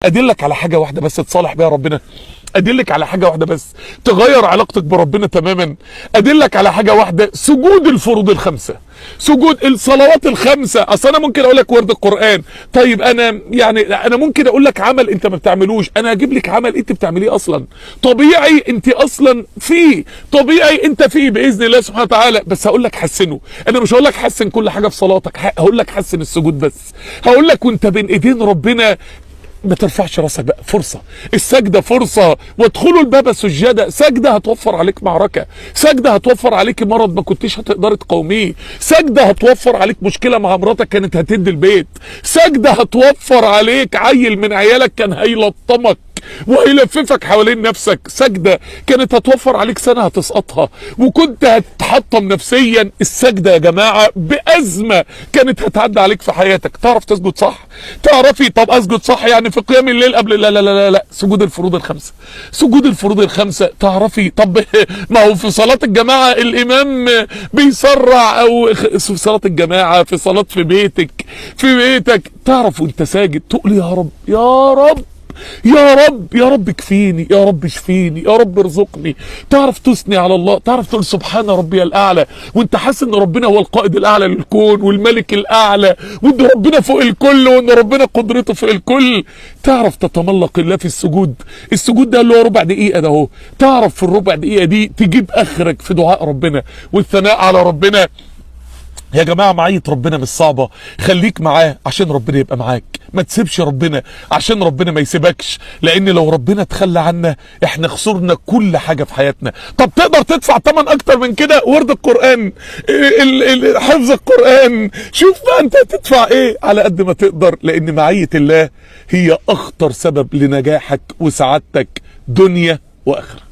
ادلك على حاجه واحده بس تصالح بيها ربنا. ادلك على حاجه واحده بس تغير علاقتك بربنا تماما. ادلك على حاجه واحده، سجود الفروض الخمسه، سجود الصلوات الخمسه. اصل انا ممكن اقول لك ورد القران، طيب انا ممكن اقول لك عمل انت ما بتعملوش، انا اجيب لك عمل انت بتعمليه اصلا، طبيعي انت اصلا فيه، طبيعي انت فيه باذن الله سبحانه وتعالى، بس هقول لك حسنه. انا مش هقول لك حسن كل حاجه في صلاتك، هقول لك حسن السجود بس. هقول لك وانت بين ايدين ربنا ما ترفعش راسك بقى، فرصة السجدة، فرصة. وادخلوا الباب سجادة، سجدة هتوفر عليك معركة، سجدة هتوفر عليك مرض ما كنتش هتقدر تقاوميه، سجدة هتوفر عليك مشكلة مع مراتك كانت هتد البيت، سجدة هتوفر عليك عيل من عيالك كان هيلطمك وهيلففك حوالين نفسك، سجدة كانت هتوفر عليك سنة هتسقطها وكنت هتحطم نفسيا. السجدة يا جماعة بأزمة كانت هتعدي عليك في حياتك. تعرف تسجد صح؟ تعرفي طب اسجد صح يعني في قيام الليل قبل لا سجود الفروض الخمسة، سجود الفروض الخمسة. تعرفي طب ما هو في صلاة الجماعة الامام بيسرع، او في صلاة الجماعة، في صلاة في بيتك تعرف وانت ساجد تقول يا رب يا رب يا رب يا رب اكفيني، يا رب اشفيني، يا رب ارزقني. تعرف تثني على الله، تعرف تقول سبحان ربي الاعلى وانت حاسس ان ربنا هو القائد الاعلى للكون والملك الاعلى، وان ربنا فوق الكل، وان ربنا قدرته فوق الكل. تعرف تتملق الله في السجود. السجود ده اللي هو ربع دقيقه ده اهو، تعرف في الربع دقيقه دي تجيب اخرك في دعاء ربنا والثناء على ربنا. يا جماعة معية ربنا مش صعبة، خليك معاه عشان ربنا يبقى معاك، ما تسيبش ربنا عشان ربنا ما يسيبكش، لان لو ربنا تخلى عنا احنا خسرنا كل حاجة في حياتنا. طب تقدر تدفع ثمن اكتر من كده؟ ورد القرآن، حفظ القرآن، شوف بقى انت هتدفع ايه على قد ما تقدر، لان معية الله هي اخطر سبب لنجاحك وسعادتك دنيا واخرة.